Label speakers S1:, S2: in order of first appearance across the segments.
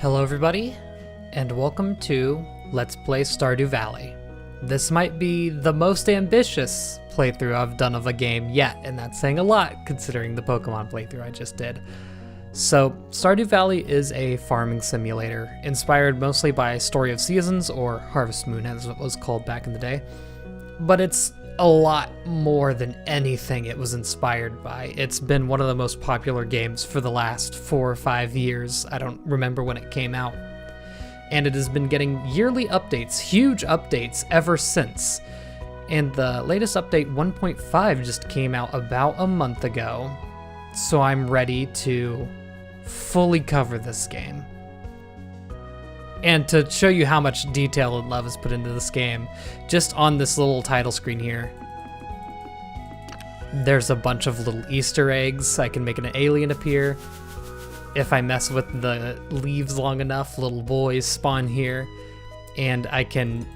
S1: Hello everybody, and welcome to Let's Play Stardew Valley. This might be the most ambitious playthrough I've done of a game yet, and that's saying a lot considering the Pokemon playthrough I just did. So, Stardew Valley is a farming simulator, inspired mostly by Story of Seasons, or Harvest Moon as it was called back in the day. But it's a lot more than anything it was inspired by. It's been one of the most popular games for the last 4 or 5 years. I don't remember when it came out. And it has been getting yearly updates, huge updates ever since. And the latest update 1.5 just came out about a month ago. So I'm ready to fully cover this game. And to show you how much detail and love is put into this game, just on this little title screen here, there's a bunch of little Easter eggs. I can make an alien appear. If I mess with the leaves long enough, little boys spawn here. And I can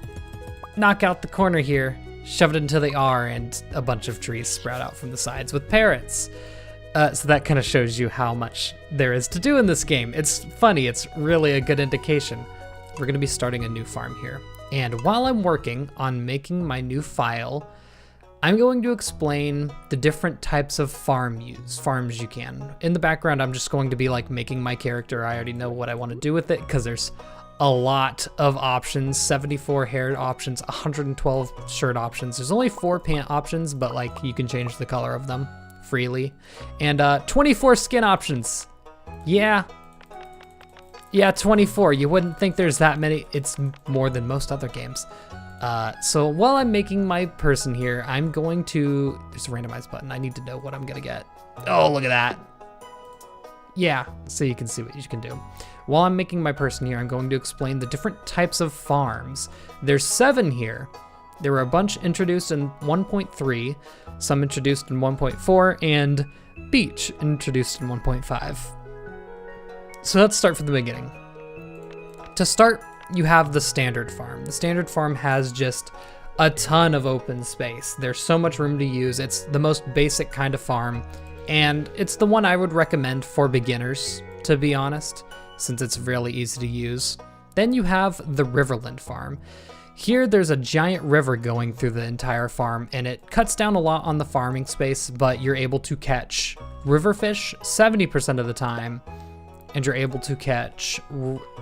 S1: knock out the corner here, shove it into the R, and a bunch of trees sprout out from the sides with parrots. So that kind of shows you how much there is to do in this game. It's funny, it's really a good indication. We're gonna be starting a new farm here. And while I'm working on making my new file, I'm going to explain the different types of farms you can. In the background, I'm just going to be like making my character. I already know what I want to do with it because there's a lot of options, 74 hair options, 112 shirt options. There's only 4 pant options, but like you can change the color of them freely. And 24 skin options. Yeah, 24. You wouldn't think there's that many. It's more than most other games. So while I'm making my person here, I'm going to, there's a randomize button. I need to know what I'm gonna get. Oh, look at that. Yeah, so you can see what you can do. While I'm making my person here, I'm going to explain the different types of farms. There's 7 here. There were a bunch introduced in 1.3, some introduced in 1.4, and Beach introduced in 1.5. So let's start from the beginning. To start, you have the standard farm. The standard farm has just a ton of open space. There's so much room to use. It's the most basic kind of farm, and it's the one I would recommend for beginners, to be honest, since it's really easy to use. Then you have the Riverland farm. Here, there's a giant river going through the entire farm, and it cuts down a lot on the farming space, but you're able to catch river fish 70% of the time, and you're able to catch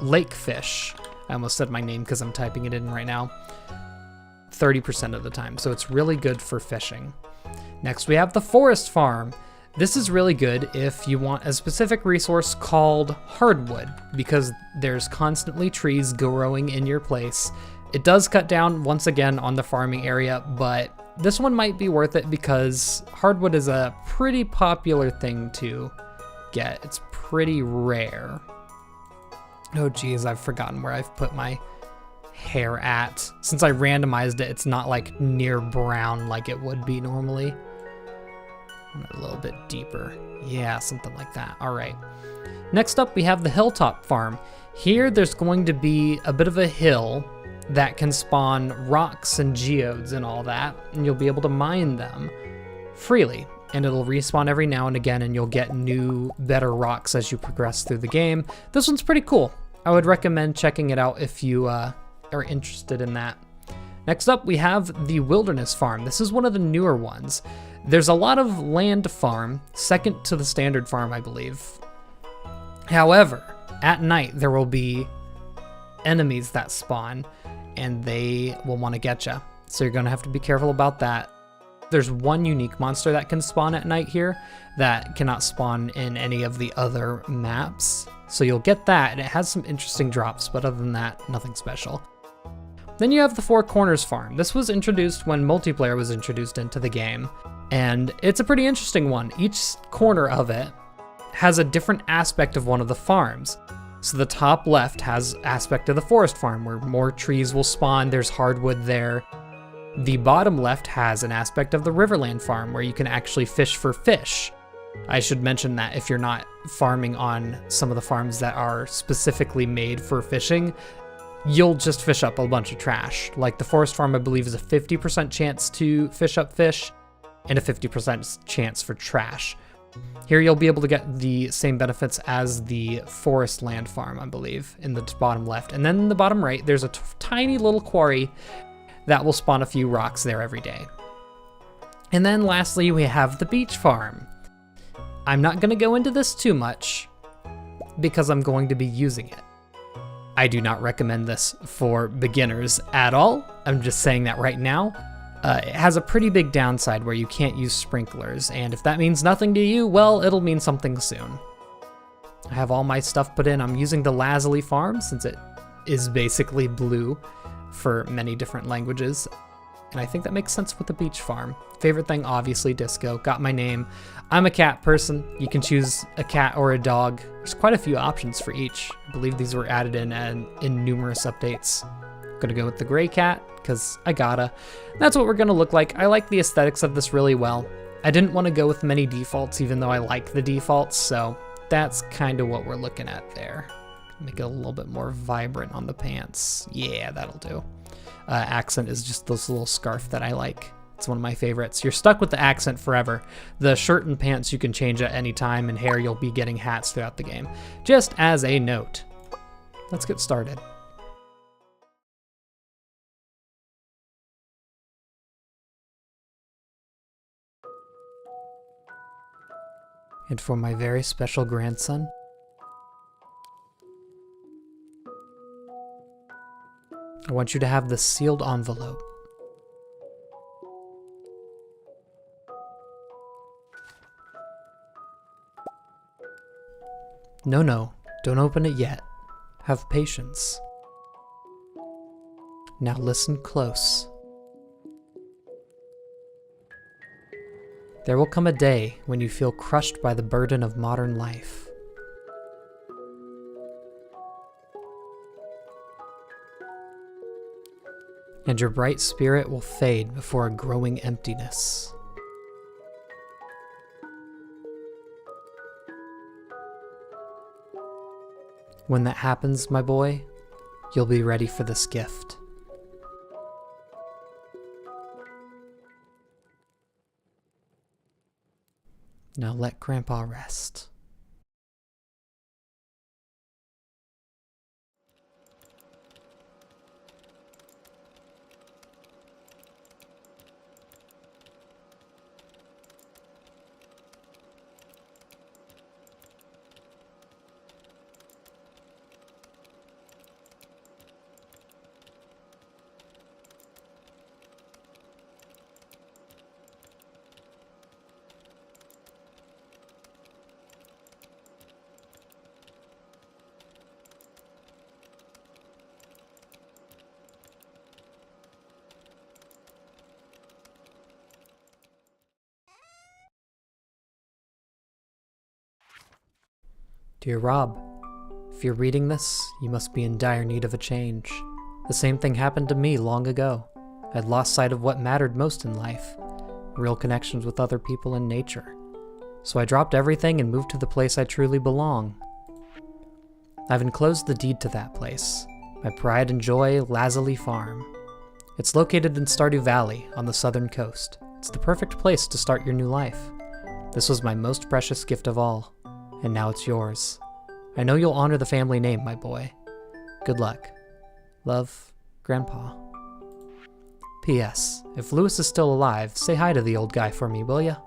S1: lake fish. I almost said my name because I'm typing it in right now. 30% of the time, so it's really good for fishing. Next, we have the forest farm. This is really good if you want a specific resource called hardwood, because there's constantly trees growing in your place. It does cut down, once again, on the farming area, but this one might be worth it because hardwood is a pretty popular thing to get. It's pretty rare. Oh geez, I've forgotten where I've put my hair at. Since I randomized it, it's not like near brown like it would be normally. A little bit deeper. Yeah, something like that. All right. Next up, we have the Hilltop Farm. Here, there's going to be a bit of a hill that can spawn rocks and geodes and all that, and you'll be able to mine them freely. And it'll respawn every now and again, and you'll get new, better rocks as you progress through the game. This one's pretty cool. I would recommend checking it out if you are interested in that. Next up, we have the Wilderness Farm. This is one of the newer ones. There's a lot of land to farm, second to the standard farm, I believe. However, at night, there will be enemies that spawn, and they will want to get you. So you're going to have to be careful about that. There's one unique monster that can spawn at night here that cannot spawn in any of the other maps. So you'll get that, and it has some interesting drops, but other than that, nothing special. Then you have the Four Corners Farm. This was introduced when multiplayer was introduced into the game, and it's a pretty interesting one. Each corner of it has a different aspect of one of the farms. So the top left has aspect of the forest farm, where more trees will spawn, there's hardwood there. The bottom left has an aspect of the Riverland farm where you can actually fish for fish. I should mention that if you're not farming on some of the farms that are specifically made for fishing, you'll just fish up a bunch of trash. Like the forest farm, I believe, is a 50% chance to fish up fish and a 50% chance for trash. Here you'll be able to get the same benefits as the forest land farm, I believe, in the bottom left. And then in the bottom right, there's a tiny little quarry that will spawn a few rocks there every day. And then lastly, we have the beach farm. I'm not gonna go into this too much because I'm going to be using it. I do not recommend this for beginners at all. I'm just saying that right now. It has a pretty big downside where you can't use sprinklers, and if that means nothing to you, well, it'll mean something soon. I have all my stuff put in. I'm using the Lazuli farm since it is basically blue for many different languages, and I think that makes sense with the beach farm. Favorite thing, obviously disco. Got my name. I'm a cat person. You can choose a cat or a dog. There's quite a few options for each. I believe these were added in numerous updates. Gonna go with the gray cat, because I gotta. That's what we're gonna look like. I like the aesthetics of this really well. I didn't want to go with many defaults, even though I like the defaults, so that's kind of what we're looking at there. Make it a little bit more vibrant on the pants. Yeah, that'll do. Accent is just this little scarf that I like. It's one of my favorites. You're stuck with the accent forever. The shirt and pants you can change at any time, and hair you'll be getting hats throughout the game. Just as a note. Let's get started. And for my very special grandson, I want you to have this sealed envelope. No, don't open it yet. Have patience. Now listen close. There will come a day when you feel crushed by the burden of modern life. And your bright spirit will fade before a growing emptiness. When that happens, my boy, you'll be ready for this gift. Now let Grandpa rest. Dear Rob, if you're reading this, you must be in dire need of a change. The same thing happened to me long ago. I'd lost sight of what mattered most in life, real connections with other people and nature. So I dropped everything and moved to the place I truly belong. I've enclosed the deed to that place, my pride and joy, Lazuli Farm. It's located in Stardew Valley on the southern coast. It's the perfect place to start your new life. This was my most precious gift of all. And now it's yours. I know you'll honor the family name, my boy. Good luck. Love, Grandpa. P.S. If Lewis is still alive, say hi to the old guy for me, will ya?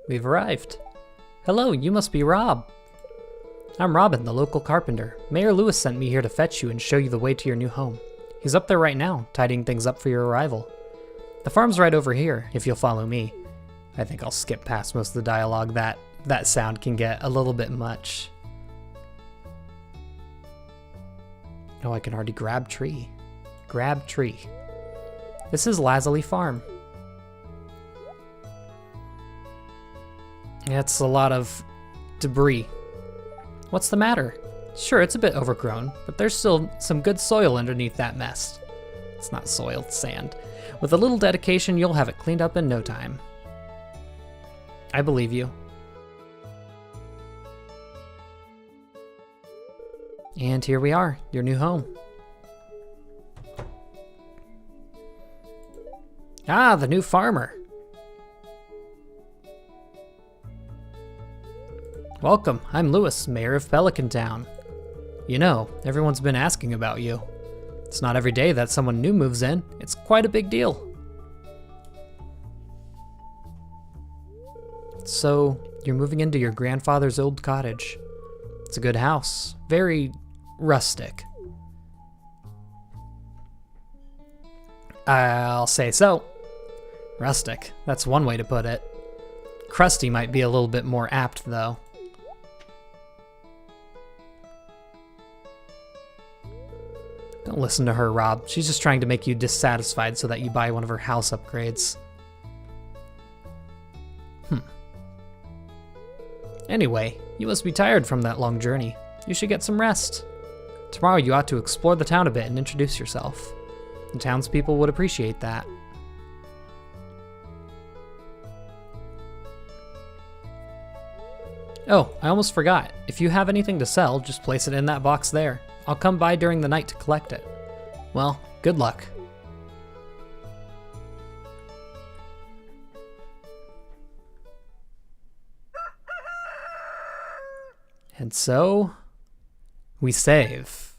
S1: We've arrived. Hello, you must be Rob. I'm Robin, the local carpenter. Mayor Lewis sent me here to fetch you and show you the way to your new home. He's up there right now, tidying things up for your arrival. The farm's right over here, if you'll follow me. I think I'll skip past most of the dialogue that that sound can get a little bit much. Oh, I can already grab tree. Grab tree. This is Lazuli Farm. Yeah, it's a lot of debris. What's the matter? Sure, it's a bit overgrown, but there's still some good soil underneath that mess. It's not soil, it's sand. With a little dedication, you'll have it cleaned up in no time. I believe you. And here we are, your new home. Ah, the new farmer. Welcome, I'm Lewis, mayor of Pelican Town. You know, everyone's been asking about you. It's not every day that someone new moves in. It's quite a big deal. So, you're moving into your grandfather's old cottage. It's a good house, very rustic. I'll say so. Rustic, that's one way to put it. Crusty might be a little bit more apt, though. Don't listen to her, Rob. She's just trying to make you dissatisfied so that you buy one of her house upgrades. Anyway, you must be tired from that long journey. You should get some rest. Tomorrow you ought to explore the town a bit and introduce yourself. The townspeople would appreciate that. Oh, I almost forgot. If you have anything to sell, just place it in that box there. I'll come by during the night to collect it. Well, good luck. And so, we save.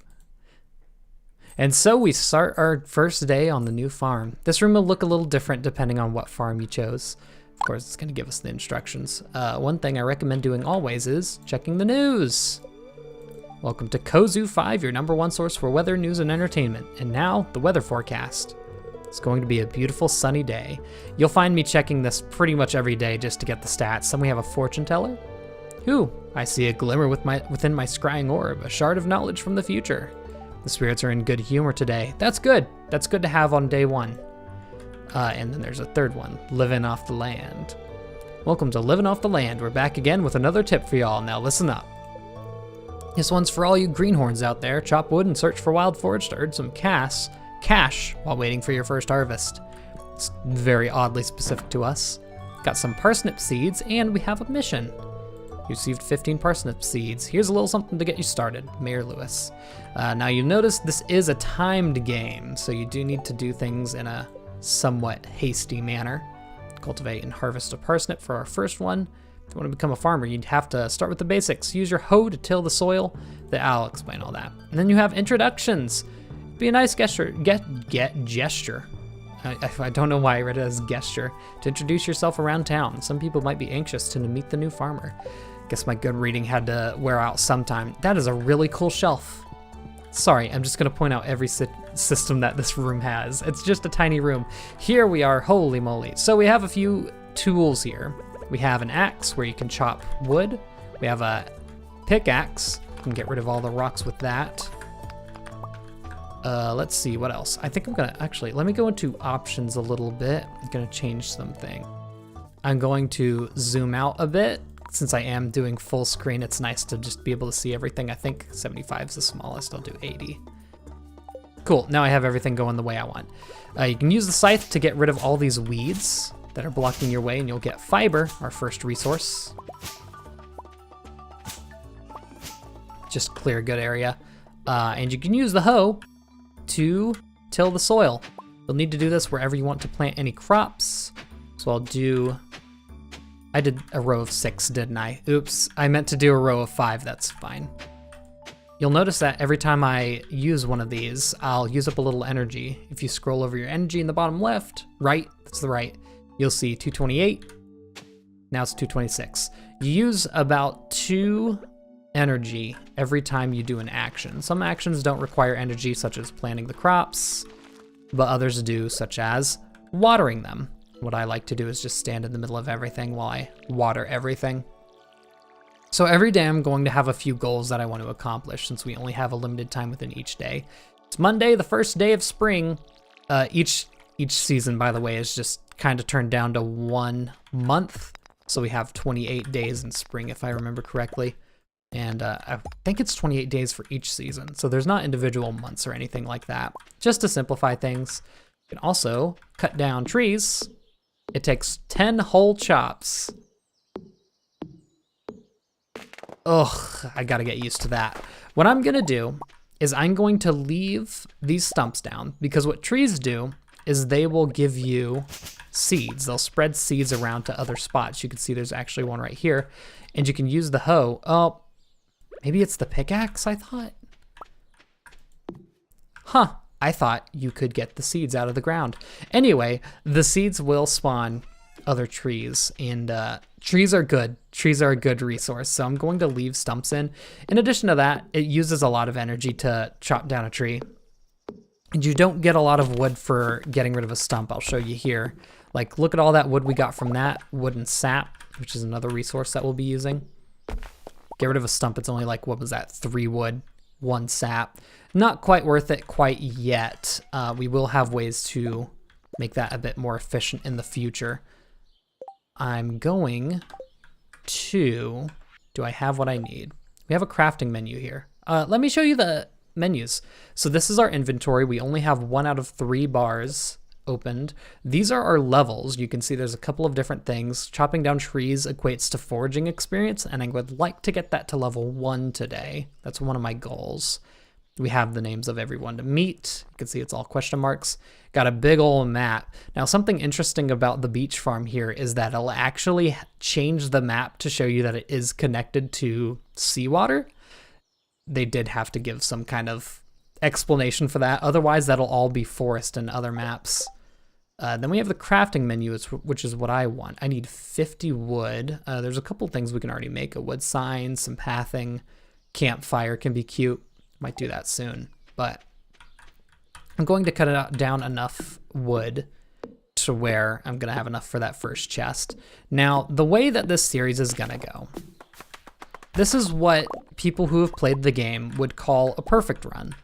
S1: And so we start our first day on the new farm. This room will look a little different depending on what farm you chose. Of course, it's going to give us the instructions. One thing I recommend doing always is checking the news. Welcome to Kozu 5, your #1 source for weather, news, and entertainment. And now, the weather forecast. It's going to be a beautiful sunny day. You'll find me checking this pretty much every day just to get the stats. Then we have a fortune teller. Ooh, I see a glimmer within my scrying orb, a shard of knowledge from the future. The spirits are in good humor today. That's good. That's good to have on day 1. And then there's a third one, living off the land. Welcome to Living Off the Land. We're back again with another tip for y'all. Now listen up. This one's for all you greenhorns out there. Chop wood and search for wild forage to earn some cash while waiting for your first harvest. It's very oddly specific to us. Got some parsnip seeds, and we have a mission. You received 15 parsnip seeds. Here's a little something to get you started, Mayor Lewis. Now you notice this is a timed game, so you do need to do things in a somewhat hasty manner. Cultivate and harvest a parsnip for our first one. If you want to become a farmer, you'd have to start with the basics. Use your hoe to till the soil. I'll explain all that. And then you have introductions. Be a nice gesture. Gesture. I don't know why I read it as gesture. To introduce yourself around town. Some people might be anxious to meet the new farmer. Guess my good reading had to wear out sometime. That is a really cool shelf. Sorry, I'm just gonna point out every system that this room has. It's just a tiny room. Here we are, holy moly. So we have a few tools here. We have an axe where you can chop wood. We have a pickaxe. You can get rid of all the rocks with that. Let's see, what else? I think I'm gonna, actually, let me go into options a little bit. I'm gonna change something. I'm going to zoom out a bit. Since I am doing full screen, it's nice to just be able to see everything. I think 75 is the smallest, I'll do 80. Cool, now I have everything going the way I want. You can use the scythe to get rid of all these weeds that are blocking your way, and you'll get fiber, our first resource. Just clear a good area. And you can use the hoe to till the soil. You'll need to do this wherever you want to plant any crops. So I did a row of 6, didn't I? Oops, I meant to do a row of 5, that's fine. You'll notice that every time I use one of these, I'll use up a little energy. If you scroll over your energy in the bottom left, right, that's the right, you'll see 228, now it's 226. You use about 2 energy every time you do an action. Some actions don't require energy, such as planting the crops, but others do, such as watering them. What I like to do is just stand in the middle of everything while I water everything. So every day I'm going to have a few goals that I want to accomplish since we only have a limited time within each day. It's Monday, the first day of spring. Each season, by the way, is just kind of turned down to 1 month. So we have 28 days in spring, if I remember correctly. And I think it's 28 days for each season. So there's not individual months or anything like that. Just to simplify things. You can also cut down trees. It takes 10 whole chops. Ugh, I gotta get used to that. What I'm gonna do is I'm going to leave these stumps down because what trees do is they will give you seeds. They'll spread seeds around to other spots. You can see there's actually one right here, and you can use the hoe. Oh, maybe it's the pickaxe, I thought. Huh, I thought you could get the seeds out of the ground. Anyway, the seeds will spawn other trees, and trees are good. Trees are a good resource, so I'm going to leave stumps in. In addition to that, it uses a lot of energy to chop down a tree. And you don't get a lot of wood for getting rid of a stump. I'll show you here. Like, look at all that wood we got from that. Wood and sap, which is another resource that we'll be using. Get rid of a stump, it's only like, what was that? 3 wood, 1 sap. Not quite worth it quite yet. We will have ways to make that a bit more efficient in the future. I'm going to, do I have what I need? We have a crafting menu here. Let me show you the menus. So this is our inventory. We only have 1 out of 3 bars opened. These are our levels. You can see there's a couple of different things. Chopping down trees equates to foraging experience, and I would like to get that to level 1 today. That's one of my goals. We have the names of everyone to meet. You can see it's all question marks. Got a big old map. Now, something interesting about the beach farm here is that it'll actually change the map to show you that it is connected to seawater. They did have to give some kind of explanation for that. Otherwise, that'll all be forest and other maps. Then we have the crafting menu, which is what I want. I need 50 wood. There's a couple things we can already make. A wood sign, some pathing, campfire can be cute. Might do that soon, but I'm going to cut it out down enough wood to where I'm going to have enough for that first chest. Now, the way that this series is going to go, this is what people who have played the game would call a perfect run.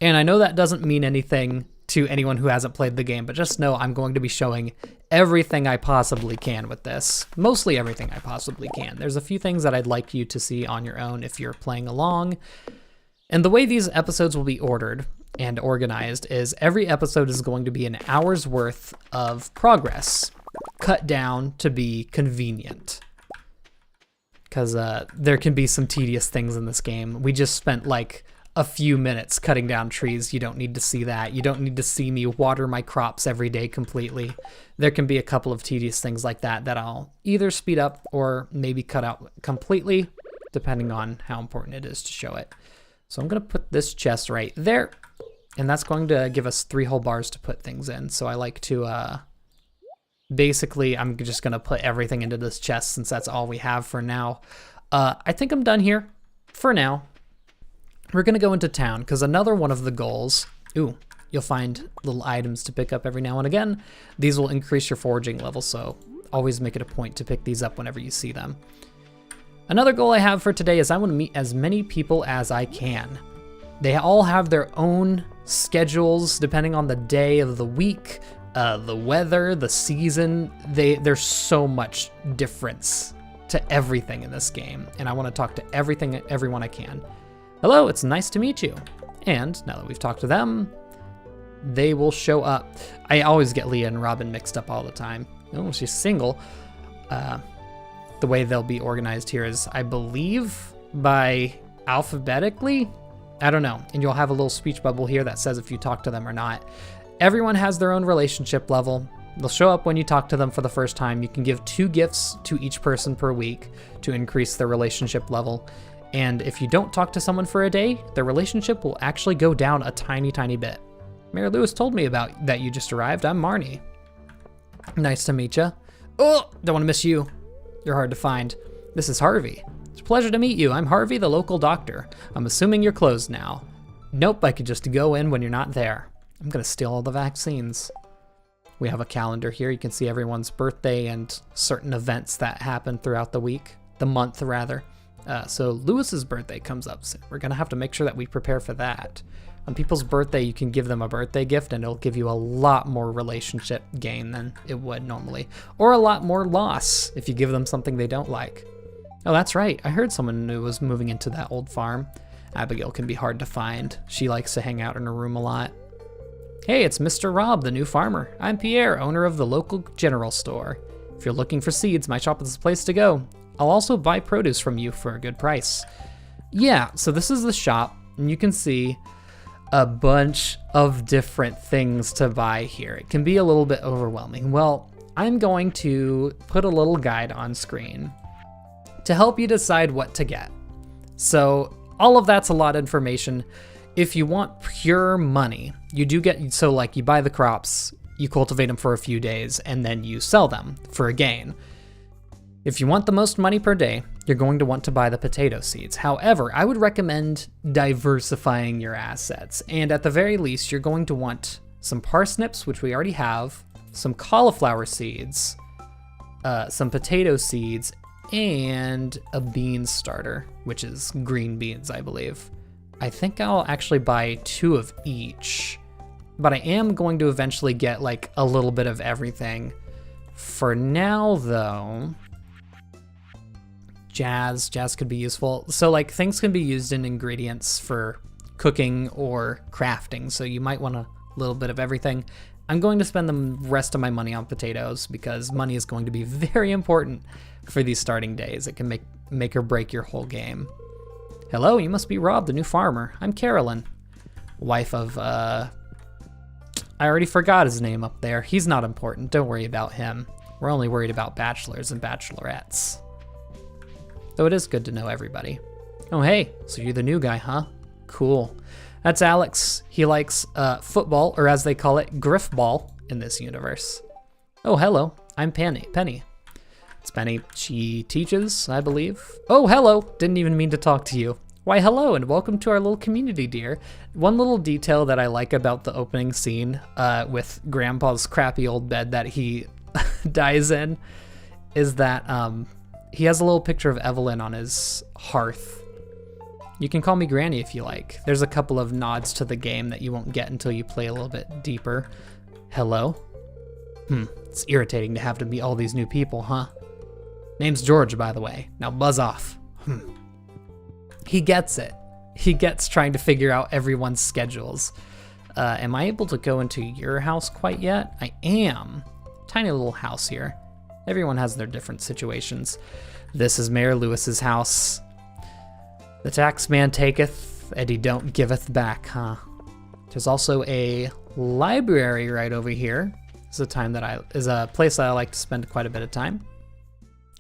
S1: And I know that doesn't mean anything to anyone who hasn't played the game, but just know I'm going to be showing everything I possibly can with this. Mostly everything I possibly can. There's a few things that I'd like you to see on your own if you're playing along. And the way these episodes will be ordered and organized is every episode is going to be an hour's worth of progress, cut down to be convenient. Because there can be some tedious things in this game. We just spent like a few minutes cutting down trees. You don't need to see that. You don't need to see me water my crops every day completely. There can be a couple of tedious things like that that I'll either speed up or maybe cut out completely, depending on how important it is to show it. So I'm going to put this chest right there, and that's going to give us 3 whole bars to put things in. So I like to, basically, I'm just going to put everything into this chest since that's all we have for now. I think I'm done here for now. We're going to go into town because another one of the goals, you'll find little items to pick up every now and again. These will increase your foraging level, so always make it a point to pick these up whenever you see them. Another goal I have for today is I want to meet as many people as I can. They all have their own schedules depending on the day of the week, the weather, the season. There's so much difference to everything in this game, and I want to talk to everyone I can. Hello, it's nice to meet you. And now that we've talked to them, they will show up. I always get Leah and Robin mixed up all the time. Oh, she's single. The way they'll be organized here is, I believe, by alphabetically. I don't know. And you'll have a little speech bubble here that says if you talk to them or not. Everyone has their own relationship level. They'll show up when you talk to them for the first time. You can give 2 gifts to each person per week to increase their relationship level. And if you don't talk to someone for a day, their relationship will actually go down a tiny, tiny bit. Mary Lewis told me about that you just arrived. I'm Marnie. Nice to meet you. Oh, don't want to miss you. You're hard to find. This is Harvey. It's a pleasure to meet you. I'm Harvey, the local doctor. I'm assuming you're closed now. Nope, I could just go in when you're not there. I'm gonna steal all the vaccines. We have a calendar here. You can see everyone's birthday and certain events that happen throughout the week. The month, rather. So Lewis's birthday comes up soon. We're gonna have to make sure that we prepare for that. On people's birthday, you can give them a birthday gift and it'll give you a lot more relationship gain than it would normally. Or a lot more loss if you give them something they don't like. Oh, that's right. I heard someone who was moving into that old farm. Abigail can be hard to find. She likes to hang out in her room a lot. Hey, it's Mr. Rob, the new farmer. I'm Pierre, owner of the local general store. If you're looking for seeds, my shop is the place to go. I'll also buy produce from you for a good price. Yeah, so this is the shop, and you can see a bunch of different things to buy here. It can be a little bit overwhelming. Well, I'm going to put a little guide on screen to help you decide what to get. So all of that's a lot of information. If you want pure money, you do get, so like you buy the crops, you cultivate them for a few days, and then you sell them for a gain. If you want the most money per day, you're going to want to buy the potato seeds. However, I would recommend diversifying your assets. And at the very least, you're going to want some parsnips, which we already have, some cauliflower seeds, some potato seeds, and a bean starter, which is green beans, I believe. I think I'll actually buy 2 of each, but I am going to eventually get like a little bit of everything. For now though, jazz could be useful. So like things can be used in ingredients for cooking or crafting, so you might want a little bit of everything. I'm going to spend the rest of my money on potatoes because money is going to be very important for these starting days. It can make or break your whole game. Hello, you must be Rob, the new farmer. I'm Carolyn, wife of, I already forgot his name up there. He's not important, don't worry about him. We're only worried about bachelors and bachelorettes. Though it is good to know everybody. Oh hey, so you're the new guy, huh? Cool. That's Alex. He likes football, or as they call it, griffball in this universe. Oh hello, I'm Penny. It's Penny. She teaches, I believe. Oh, hello. Didn't even mean to talk to you. Why, hello, and welcome to our little community, dear. One little detail that I like about the opening scene with Grandpa's crappy old bed that he dies in is that he has a little picture of Evelyn on his hearth. You can call me Granny if you like. There's a couple of nods to the game that you won't get until you play a little bit deeper. Hello? It's irritating to have to meet all these new people, huh? Name's George, by the way. Now buzz off. He gets it. He gets trying to figure out everyone's schedules. Am I able to go into your house quite yet? I am. Tiny little house here. Everyone has their different situations. This is Mayor Lewis's house. The tax man taketh, and he don't giveth back, huh? There's also a library right over here. It's a place that I like to spend quite a bit of time.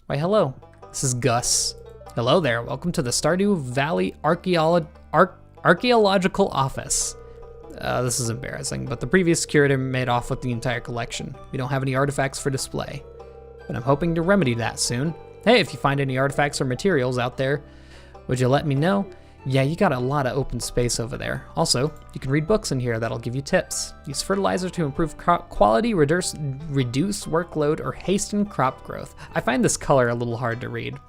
S1: Why, hello. This is Gus. Hello there. Welcome to the Stardew Valley Archaeological Office. This is embarrassing, but the previous curator made off with the entire collection. We don't have any artifacts for display, but I'm hoping to remedy that soon. Hey, if you find any artifacts or materials out there, would you let me know? Yeah, you got a lot of open space over there. Also, you can read books in here that'll give you tips. Use fertilizer to improve crop quality, reduce workload, or hasten crop growth. I find this color a little hard to read.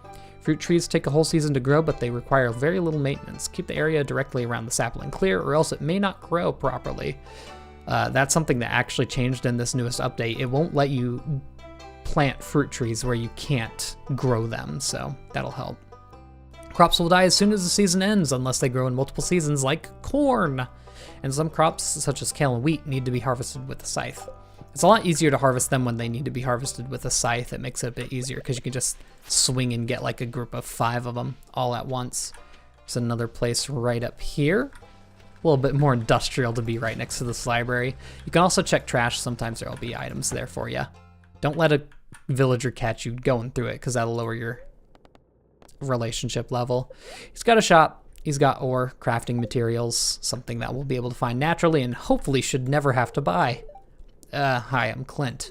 S1: Fruit trees take a whole season to grow, but they require very little maintenance. Keep the area directly around the sapling clear, or else it may not grow properly. That's something that actually changed in this newest update. It won't let you plant fruit trees where you can't grow them, so that'll help. Crops will die as soon as the season ends, unless they grow in multiple seasons like corn. And some crops, such as kale and wheat, need to be harvested with a scythe. It's a lot easier to harvest them when they need to be harvested with a scythe. It makes it a bit easier because you can just swing and get like a group of 5 of them all at once. There's another place right up here. A little bit more industrial to be right next to this library. You can also check trash. Sometimes there'll be items there for you. Don't let a villager catch you going through it because that'll lower your relationship level. He's got a shop. He's got ore, crafting materials, something that we'll be able to find naturally and hopefully should never have to buy. Hi, I'm Clint.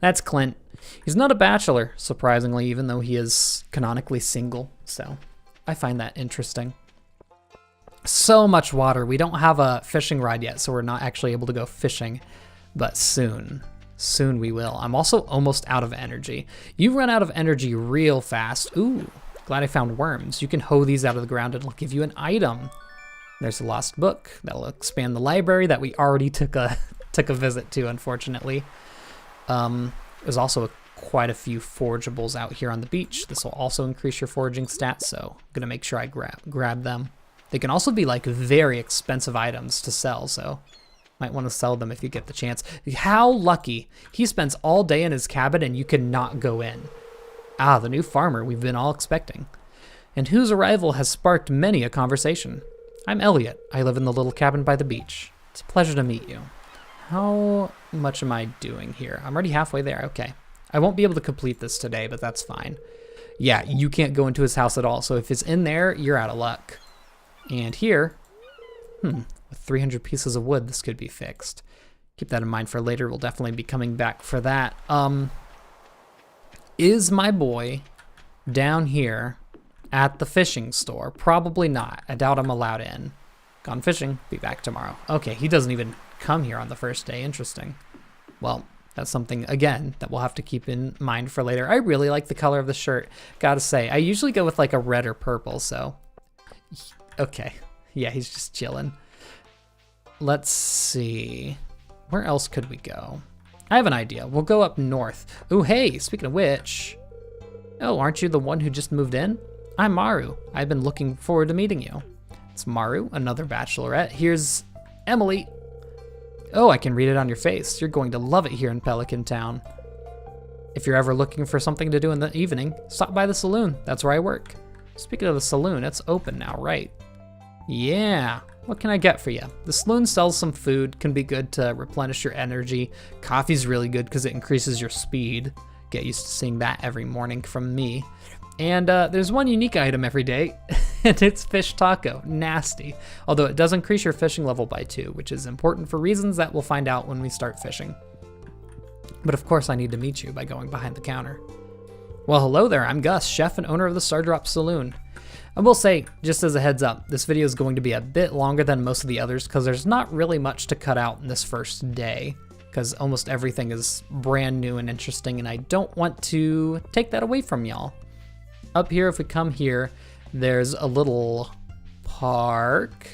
S1: That's Clint. He's not a bachelor, surprisingly, even though he is canonically single, so I find that interesting. So much water. We don't have a fishing rod yet, so we're not actually able to go fishing, but soon we will. I'm also almost out of energy. You run out of energy real fast. Ooh, Glad I found worms. You can hoe these out of the ground and it'll give you an item. There's a lost book. That'll expand the library that we already took a visit to, unfortunately. There's also quite a few forageables out here on the beach. This will also increase your foraging stats, so I'm gonna make sure I grab them. They can also be like very expensive items to sell, so might want to sell them if you get the chance. How lucky. He spends all day in his cabin and you cannot go in. Ah, the new farmer we've been all expecting, and whose arrival has sparked many a conversation. I'm Elliot. I live in the little cabin by the beach. It's a pleasure to meet you. How much am I doing here? I'm already halfway there. Okay. I won't be able to complete this today, but that's fine. Yeah, you can't go into his house at all, so if it's in there, you're out of luck. And here, with 300 pieces of wood, this could be fixed. Keep that in mind for later. We'll definitely be coming back for that. Is my boy down here at the fishing store? Probably not. I doubt I'm allowed in. Gone fishing. Be back tomorrow. Okay, he doesn't even come here on the first day. Interesting. Well, that's something, again, that we'll have to keep in mind for later. I really like the color of the shirt. Gotta say, I usually go with like a red or purple, so... Okay. Yeah, he's just chilling. Let's see. Where else could we go? I have an idea. We'll go up north. Ooh, hey, speaking of which... Oh, aren't you the one who just moved in? I'm Maru. I've been looking forward to meeting you. It's Maru, another bachelorette. Here's Emily. Oh, I can read it on your face. You're going to love it here in Pelican Town. If you're ever looking for something to do in the evening, stop by the saloon. That's where I work. Speaking of the saloon, it's open now, right? Yeah. What can I get for you? The saloon sells some food, can be good to replenish your energy. Coffee's really good because it increases your speed. Get used to seeing that every morning from me. And there's one unique item every day, and it's fish taco. Nasty. Although it does increase your fishing level by 2, which is important for reasons that we'll find out when we start fishing. But of course I need to meet you by going behind the counter. Well, hello there, I'm Gus, chef and owner of the Stardrop Saloon. I will say, just as a heads up, this video is going to be a bit longer than most of the others because there's not really much to cut out in this first day, because almost everything is brand new and interesting, and I don't want to take that away from y'all. Up here, if we come here, there's a little park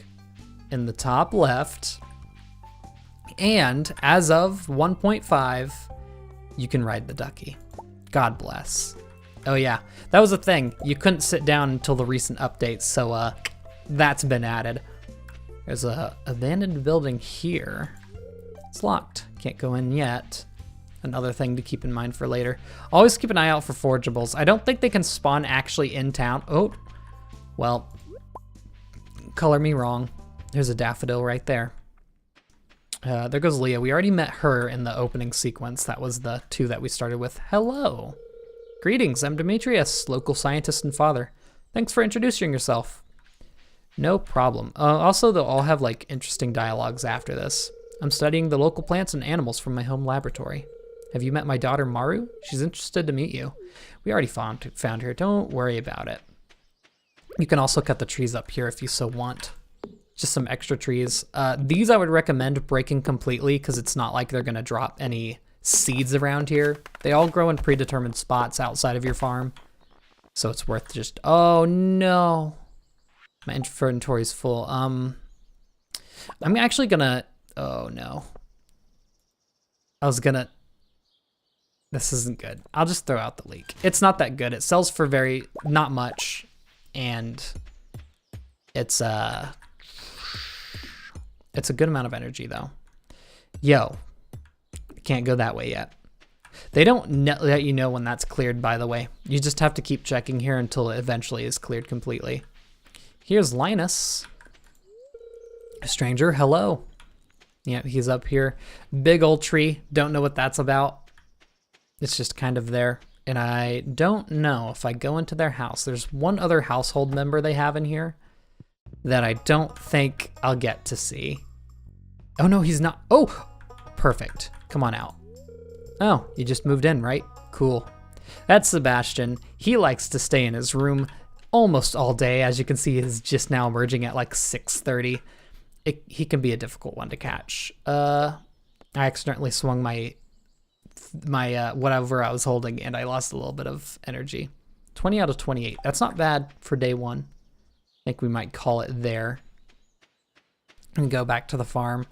S1: in the top left, and as of 1.5, you can ride the ducky. God bless. Oh yeah, that was a thing. You couldn't sit down until the recent updates, so that's been added. There's a abandoned building here. It's locked. Can't go in yet. Another thing to keep in mind for later. Always keep an eye out for forageables. I don't think they can spawn actually in town. Oh, well, color me wrong. There's a daffodil right there. There goes Leah. We already met her in the opening sequence. That was the 2 that we started with. Hello. Greetings, I'm Demetrius, local scientist and father. Thanks for introducing yourself. No problem. Also, they'll all have like interesting dialogues after this. I'm studying the local plants and animals from my home laboratory. Have you met my daughter Maru? She's interested to meet you. We already found her. Don't worry about it. You can also cut the trees up here if you so want. Just some extra trees. These I would recommend breaking completely because it's not like they're gonna drop any seeds around here. They all grow in predetermined spots outside of your farm. So it's worth just, oh no. My inventory's full. I'm actually gonna, oh no. This isn't good. I'll just throw out the leek. It's not that good. It sells for not much. And it's a good amount of energy though. Yo, can't go that way yet. They don't let you know when that's cleared, by the way. You just have to keep checking here until it eventually is cleared completely. Here's Linus. Stranger, hello. Yeah, he's up here. Big old tree. Don't know what that's about. It's just kind of there. And I don't know if I go into their house. There's one other household member they have in here that I don't think I'll get to see. Oh no, he's not. Oh, perfect. Come on out. Oh, you just moved in, right? Cool. That's Sebastian. He likes to stay in his room almost all day. As you can see, he's just now emerging at like 6:30. He can be a difficult one to catch. I accidentally swung my whatever I was holding and I lost a little bit of energy. 20 out of 28. That's not bad for day one. I think we might call it there. And go back to the farm.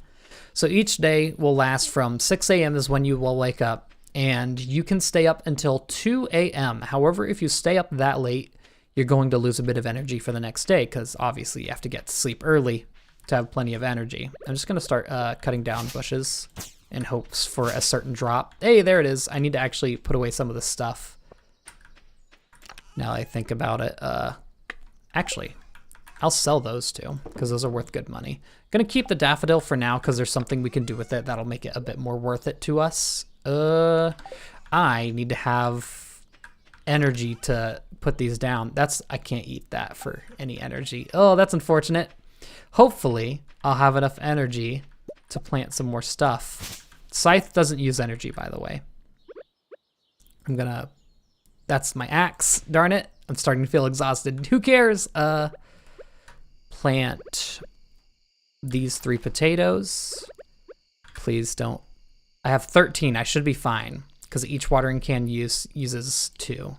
S1: So each day will last from 6 a.m. is when you will wake up. And you can stay up until 2 a.m. However, if you stay up that late, you're going to lose a bit of energy for the next day because obviously you have to get to sleep early to have plenty of energy. I'm just going to start cutting down bushes in hopes for a certain drop. Hey, there it is. I need to actually put away some of this stuff. Now I think about it. Actually, I'll sell those too because those are worth good money. Gonna keep the daffodil for now because there's something we can do with it that'll make it a bit more worth it to us. I need to have energy to put these down. I can't eat that for any energy. Oh, that's unfortunate. Hopefully, I'll have enough energy to plant some more stuff. Scythe doesn't use energy, by the way. That's my axe. Darn it. I'm starting to feel exhausted. Who cares? Plant these 3 potatoes. Please don't. I have 13. I should be fine because each watering can uses 2.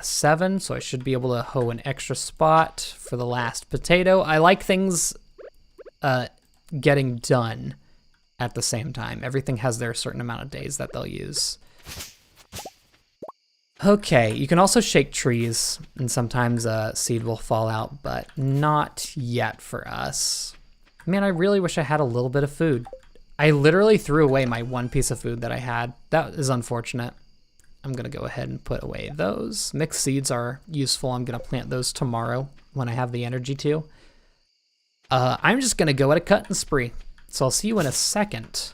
S1: 7, so I should be able to hoe an extra spot for the last potato. I like things getting done at the same time. Everything has their certain amount of days that they'll use. Okay, you can also shake trees, and sometimes a seed will fall out, but not yet for us. Man, I really wish I had a little bit of food. I literally threw away my 1 piece of food that I had. That is unfortunate. I'm gonna go ahead and put away those. Mixed seeds are useful. I'm gonna plant those tomorrow when I have the energy to. I'm just gonna go at a cutting spree. So I'll see you in a second.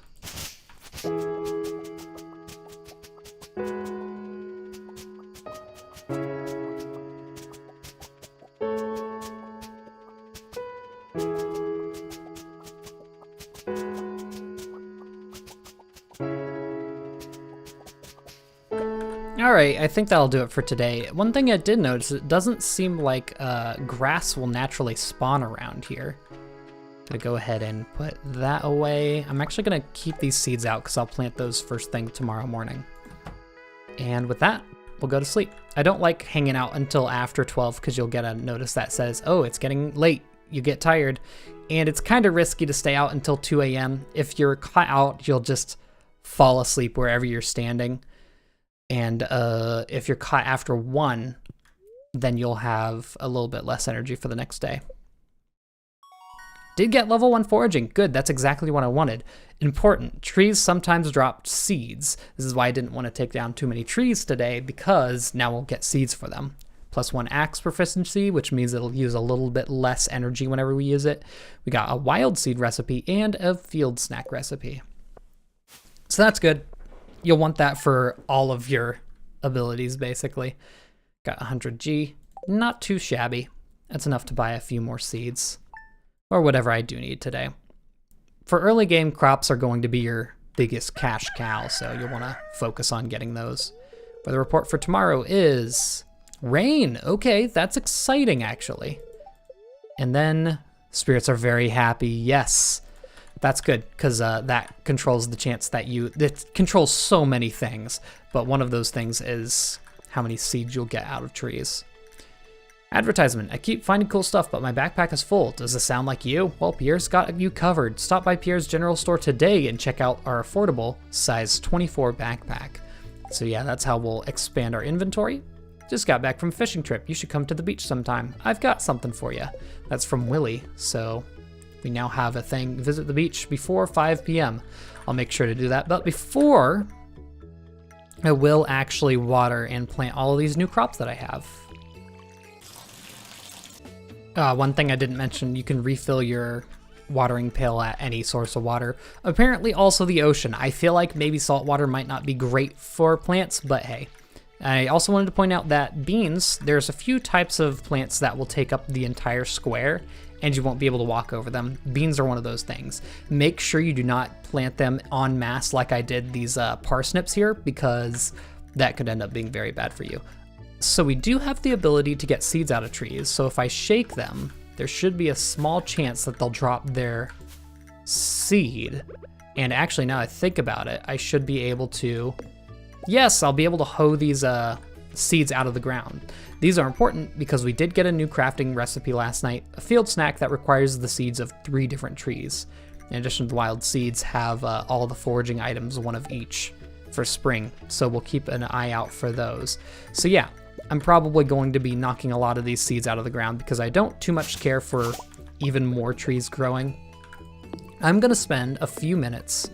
S1: Alright, I think that'll do it for today. One thing I did notice, it doesn't seem like grass will naturally spawn around here. Gonna go ahead and put that away. I'm actually gonna keep these seeds out because I'll plant those first thing tomorrow morning. And with that, we'll go to sleep. I don't like hanging out until after 12 because you'll get a notice that says, oh, it's getting late. You get tired. And it's kind of risky to stay out until 2 a.m. If you're caught out, you'll just fall asleep wherever you're standing. And if you're caught after 1, then you'll have a little bit less energy for the next day. Did get level 1 foraging. Good, that's exactly what I wanted. Important, trees sometimes drop seeds. This is why I didn't want to take down too many trees today because now we'll get seeds for them. +1 axe proficiency, which means it'll use a little bit less energy whenever we use it. We got a wild seed recipe and a field snack recipe. So that's good. You'll want that for all of your abilities, basically. Got 100G, not too shabby. That's enough to buy a few more seeds, or whatever I do need today. For early game, crops are going to be your biggest cash cow, so you'll want to focus on getting those. Weather report for tomorrow is rain. Okay, that's exciting, actually. And then spirits are very happy. Yes. That's good, because that controls the chance that it controls so many things, but one of those things is how many seeds you'll get out of trees. Advertisement. I keep finding cool stuff, but my backpack is full. Does this sound like you? Well, Pierre's got you covered. Stop by Pierre's General Store today and check out our affordable size 24 backpack. So yeah, that's how we'll expand our inventory. Just got back from a fishing trip. You should come to the beach sometime. I've got something for you. That's from Willie, so we now have a thing, visit the beach before 5 p.m. I'll make sure to do that, but before, I will actually water and plant all of these new crops that I have. One thing I didn't mention, you can refill your watering pail at any source of water. Apparently also the ocean. I feel like maybe salt water might not be great for plants, but hey. I also wanted to point out that beans, there's a few types of plants that will take up the entire square, and you won't be able to walk over them. Beans are one of those things. Make sure you do not plant them en masse like I did these parsnips here, because that could end up being very bad for you. So we do have the ability to get seeds out of trees, so if I shake them, there should be a small chance that they'll drop their seed. And actually, now I think about it, I should be able to, yes, I'll be able to hoe these seeds out of the ground. These are important because we did get a new crafting recipe last night, a field snack that requires the seeds of 3 different trees. In addition, the wild seeds have all the foraging items, 1 of each, for spring, so we'll keep an eye out for those. So yeah, I'm probably going to be knocking a lot of these seeds out of the ground because I don't too much care for even more trees growing. I'm gonna spend a few minutes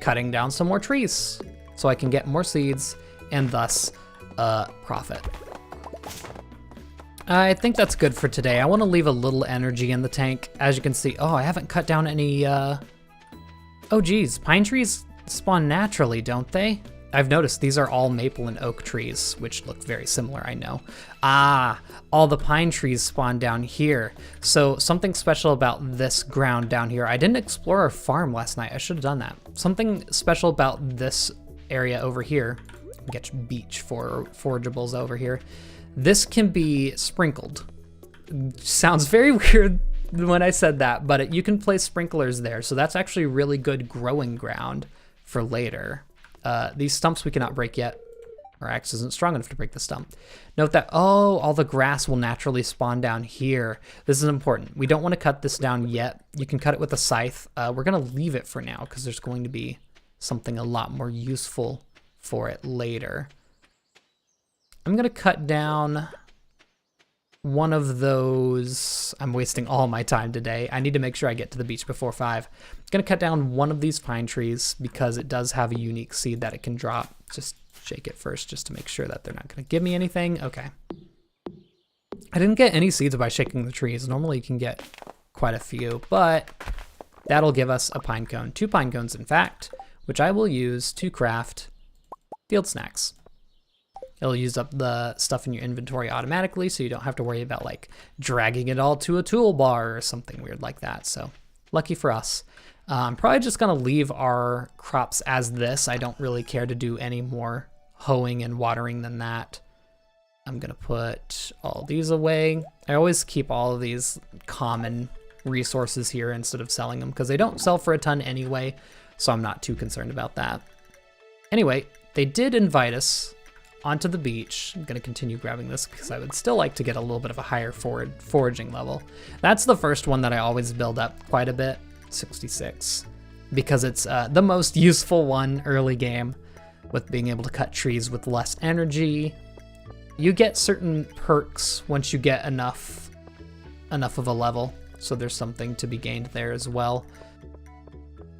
S1: cutting down some more trees so I can get more seeds and thus profit. I think that's good for today. I want to leave a little energy in the tank. As you can see, oh, I haven't cut down any, oh geez, pine trees spawn naturally, don't they? I've noticed these are all maple and oak trees, which look very similar, I know. Ah, all the pine trees spawn down here. So something special about this ground down here. I didn't explore our farm last night. I should have done that. Something special about this area over here. Get beach for forageables over here. This can be sprinkled. Sounds very weird when I said that, but you can place sprinklers there. So that's actually really good growing ground for later. These stumps we cannot break yet. Our axe isn't strong enough to break the stump. Note that, oh, all the grass will naturally spawn down here. This is important. We don't want to cut this down yet. You can cut it with a scythe. We're going to leave it for now because there's going to be something a lot more useful for it later. I'm going to cut down one of those. I'm wasting all my time today. I need to make sure I get to the beach before 5. I'm going to cut down one of these pine trees because it does have a unique seed that it can drop. Just shake it first just to make sure that they're not going to give me anything. Okay. I didn't get any seeds by shaking the trees. Normally you can get quite a few, but that'll give us a pine cone. 2 pine cones, in fact, which I will use to craft field snacks. It'll use up the stuff in your inventory automatically, so you don't have to worry about like dragging it all to a toolbar or something weird like that. So lucky for us. I'm probably just gonna leave our crops as this. I don't really care to do any more hoeing and watering than that. I'm gonna put all these away. I always keep all of these common resources here instead of selling them because they don't sell for a ton anyway, so I'm not too concerned about that. Anyway, they did invite us onto the beach. I'm gonna continue grabbing this because I would still like to get a little bit of a higher foraging level. That's the first one that I always build up quite a bit, 66, because it's the most useful one early game with being able to cut trees with less energy. You get certain perks once you get enough of a level, so there's something to be gained there as well.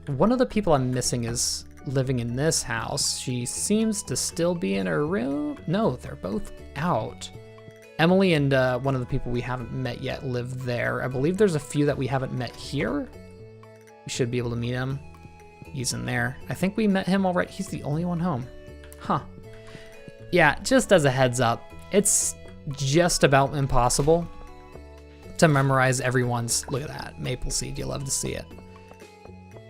S1: One of the people I'm missing is living in this house. She seems to still be in her room. No, they're both out. Emily and one of the people we haven't met yet live there. I believe there's a few that we haven't met here. We should be able to meet him. He's in there. I think we met him already. He's the only one home. Huh. Yeah, just as a heads up, it's just about impossible to memorize everyone's, look at that, maple seed, you love to see it.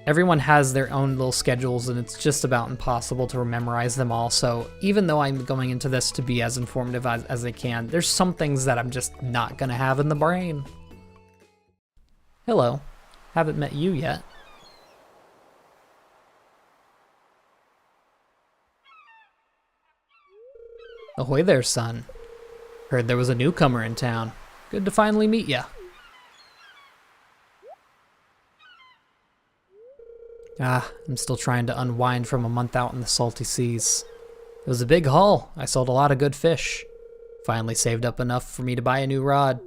S1: Everyone has their own little schedules and it's just about impossible to memorize them all. So even though I'm going into this to be as informative as I can, there's some things that I'm just not gonna have in the brain. Hello, haven't met you yet. Ahoy there, son. Heard there was a newcomer in town. Good to finally meet ya. I'm still trying to unwind from a month out in the salty seas. It was a big haul. I sold a lot of good fish. Finally saved up enough for me to buy a new rod.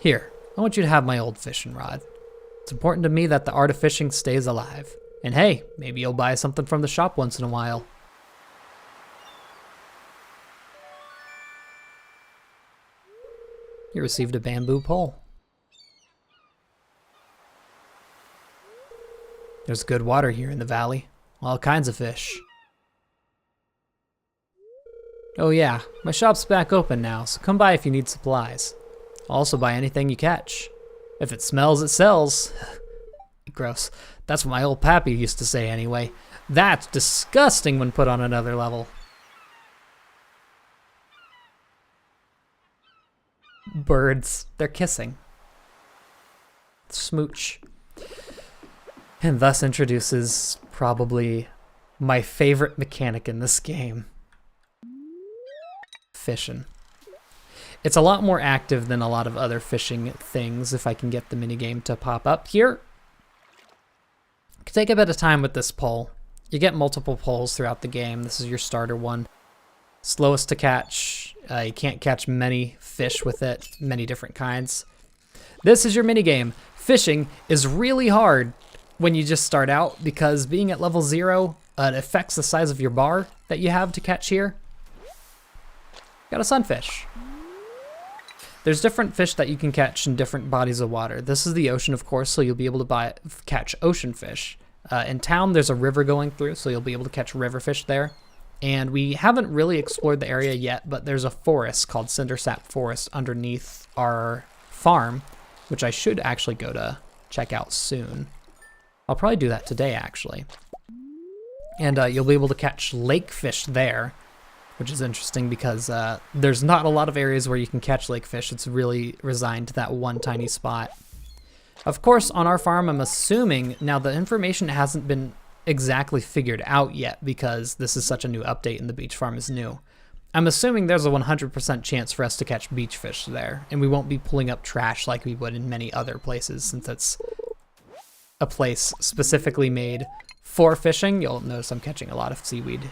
S1: Here, I want you to have my old fishing rod. It's important to me that the art of fishing stays alive. And hey, maybe you'll buy something from the shop once in a while. You received a bamboo pole. There's good water here in the valley. All kinds of fish. Oh yeah, my shop's back open now, so come by if you need supplies. I'll also buy anything you catch. If it smells, it sells. Gross. That's what my old pappy used to say anyway. That's disgusting when put on another level. Birds, they're kissing. Smooch. And thus introduces probably my favorite mechanic in this game. Fishing. It's a lot more active than a lot of other fishing things if I can get the minigame to pop up here. Take a bit of time with this pole. You get multiple poles throughout the game. This is your starter one. Slowest to catch. You can't catch many fish with it, many different kinds. This is your minigame. Fishing is really hard when you just start out because being at level 0, it affects the size of your bar that you have to catch here. Got a sunfish. There's different fish that you can catch in different bodies of water. This is the ocean, of course, so you'll be able to catch ocean fish. In town, there's a river going through, so you'll be able to catch river fish there. And we haven't really explored the area yet, but there's a forest called Cindersap Forest underneath our farm, which I should actually go to check out soon. I'll probably do that today, actually. And you'll be able to catch lake fish there, which is interesting because there's not a lot of areas where you can catch lake fish. It's really resigned to that one tiny spot. Of course, on our farm, I'm assuming, now the information hasn't been exactly figured out yet because this is such a new update and the beach farm is new. I'm assuming there's a 100% chance for us to catch beach fish there, and we won't be pulling up trash like we would in many other places since it's a place specifically made for fishing. You'll notice I'm catching a lot of seaweed.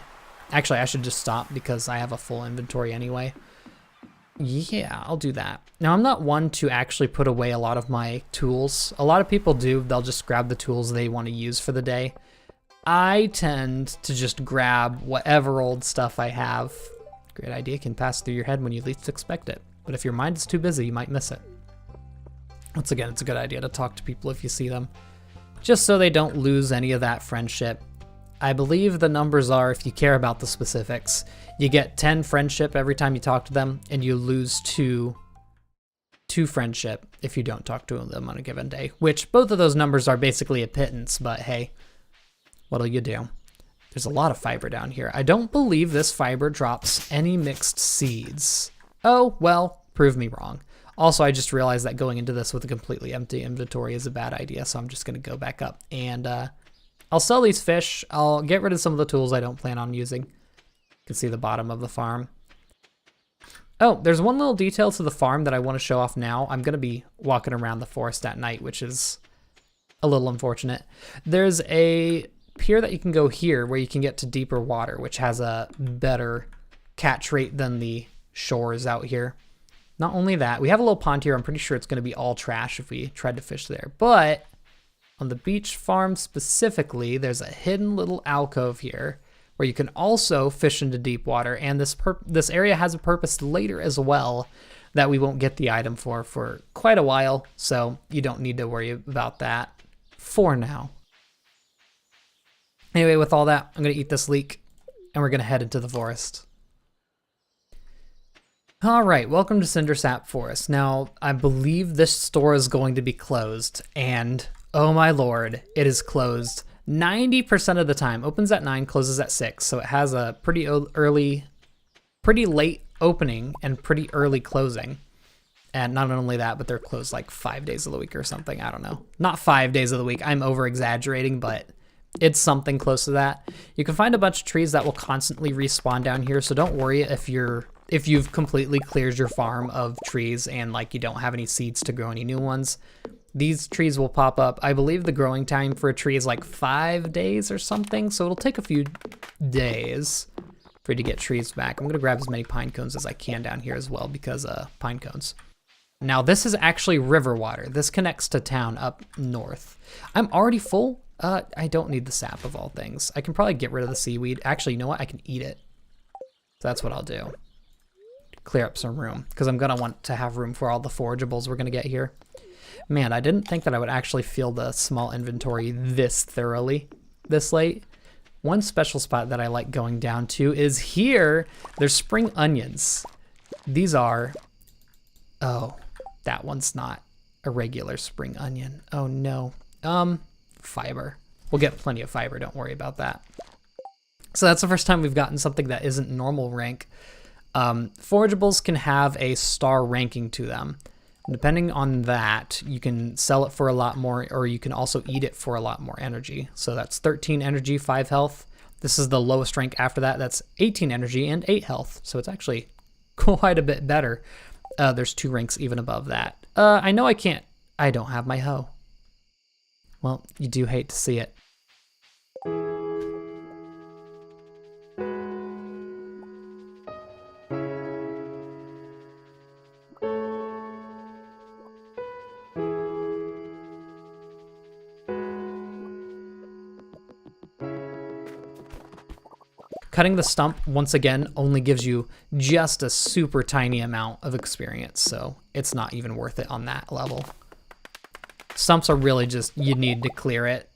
S1: Actually, I should just stop because I have a full inventory anyway. Yeah, I'll do that. Now, I'm not one to actually put away a lot of my tools. A lot of people do. They'll just grab the tools they want to use for the day. I tend to just grab whatever old stuff I have. Great idea can pass through your head when you least expect it. But if your mind is too busy, you might miss it. Once again, it's a good idea to talk to people if you see them, just so they don't lose any of that friendship. I believe the numbers are, if you care about the specifics, you get 10 friendship every time you talk to them, and you lose 2 friendship if you don't talk to them on a given day, which both of those numbers are basically a pittance, but hey, what'll you do? There's a lot of fiber down here. I don't believe this fiber drops any mixed seeds. Oh, well, prove me wrong. Also, I just realized that going into this with a completely empty inventory is a bad idea, so I'm just going to go back up and I'll sell these fish. I'll get rid of some of the tools I don't plan on using. You can see the bottom of the farm. Oh, there's one little detail to the farm that I want to show off now. I'm going to be walking around the forest at night, which is a little unfortunate. There's a pier that you can go here where you can get to deeper water, which has a better catch rate than the shores out here. Not only that, we have a little pond here. I'm pretty sure it's going to be all trash if we tried to fish there, but on the beach farm specifically, there's a hidden little alcove here where you can also fish into deep water, and this area has a purpose later as well that we won't get the item for quite a while, so you don't need to worry about that for now. Anyway, with all that, I'm going to eat this leek, and we're going to head into the forest. All right, welcome to Cindersap Forest. Now, I believe this store is going to be closed, and oh my lord, it is closed 90% of the time. Opens at 9, closes at 6, so it has a pretty late opening and pretty early closing. And not only that, but they're closed like 5 days of the week or something. I don't know. Not 5 days of the week. I'm over exaggerating, but it's something close to that. You can find a bunch of trees that will constantly respawn down here, so don't worry if you've completely cleared your farm of trees and like you don't have any seeds to grow any new ones. These trees will pop up. I believe the growing time for a tree is like 5 days or something, so it'll take a few days for you to get trees back. I'm gonna grab as many pine cones as I can down here as well because pine cones. Now this is actually river water. This connects to town up north. I'm already full. I don't need the sap of all things. I can probably get rid of the seaweed. Actually, you know what? I can eat it. So that's what I'll do. Clear up some room because I'm gonna want to have room for all the forageables we're gonna get here. Man, I didn't think that I would actually fill the small inventory this thoroughly this late. One special spot that I like going down to is here. There's spring onions. These are, oh, that one's not a regular spring onion. Oh no, fiber. We'll get plenty of fiber, don't worry about that. So that's the first time we've gotten something that isn't normal rank. Forageables can have a star ranking to them. Depending on that, you can sell it for a lot more, or you can also eat it for a lot more energy. So that's 13 energy, 5 health. This is the lowest rank after that. That's 18 energy and 8 health. So it's actually quite a bit better. There's 2 ranks even above that. I know I can't. I don't have my hoe. Well, you do hate to see it. Cutting the stump, once again, only gives you just a super tiny amount of experience, so it's not even worth it on that level. Stumps are really just, you need to clear it,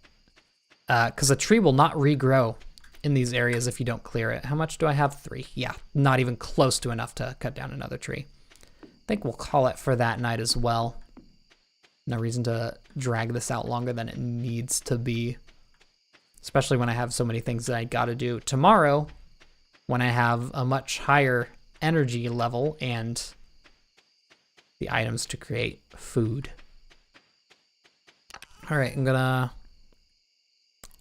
S1: because a tree will not regrow in these areas if you don't clear it. How much do I have? 3. Yeah, not even close to enough to cut down another tree. I think we'll call it for that night as well. No reason to drag this out longer than it needs to be. Especially when I have so many things that I gotta do tomorrow, when I have a much higher energy level and the items to create food. All right, I'm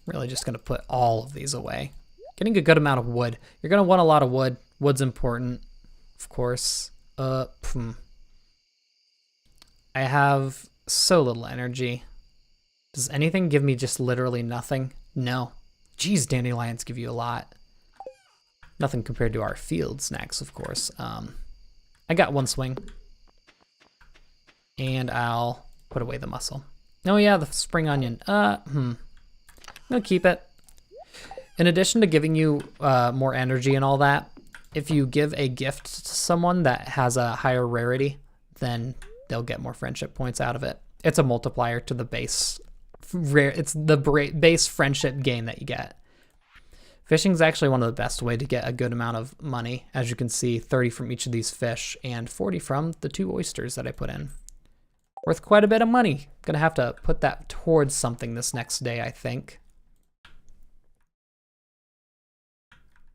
S1: really just gonna put all of these away. Getting a good amount of wood. You're gonna want a lot of wood. Wood's important, of course. I have so little energy. Does anything give me just literally nothing? No. Geez, dandelions give you a lot. Nothing compared to our field snacks, of course. I got 1 swing. And I'll put away the mussel. Oh yeah, the spring onion. I'm gonna keep it. In addition to giving you more energy and all that, if you give a gift to someone that has a higher rarity, then they'll get more friendship points out of it. It's a multiplier to the base rare. It's the base friendship gain that you get. Fishing is actually one of the best way to get a good amount of money. As you can see, 30 from each of these fish and 40 from the 2 oysters that I put in. Worth quite a bit of money. Gonna have to put that towards something this next day, I think.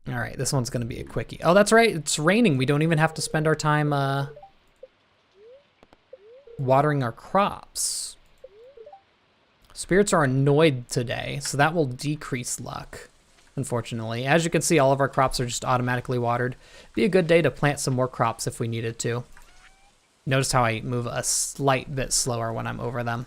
S1: All right, this one's gonna be a quickie. Oh, that's right, it's raining. We don't even have to spend our time watering our crops. Spirits are annoyed today, so that will decrease luck, unfortunately. As you can see, all of our crops are just automatically watered. Be a good day to plant some more crops if we needed to. Notice how I move a slight bit slower when I'm over them.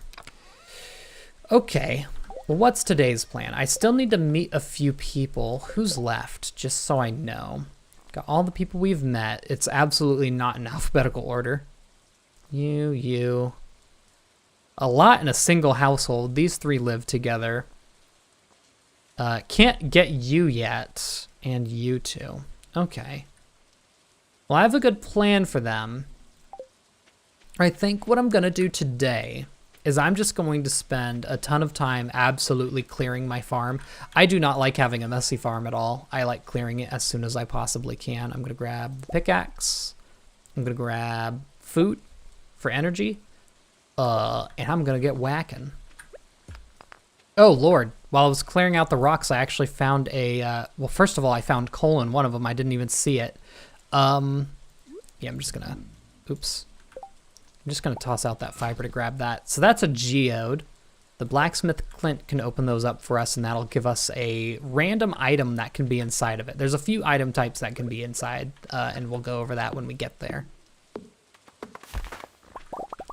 S1: Okay, well, what's today's plan? I still need to meet a few people. Who's left, just so I know. Got all the people we've met. It's absolutely not in alphabetical order. You. A lot in a single household. These 3 live together. Can't get you yet, and you 2. Okay. Well, I have a good plan for them. I think what I'm gonna do today is I'm just going to spend a ton of time absolutely clearing my farm. I do not like having a messy farm at all. I like clearing it as soon as I possibly can. I'm gonna grab the pickaxe. I'm gonna grab food for energy. And I'm gonna get whacking. Oh Lord, while I was clearing out the rocks, I actually found a, well, first of all, I found coal in one of them. I didn't even see it. Yeah, I'm just gonna, oops. I'm just gonna toss out that fiber to grab that. So that's a geode. The blacksmith Clint can open those up for us, and that'll give us a random item that can be inside of it. There's a few item types that can be inside, and we'll go over that when we get there.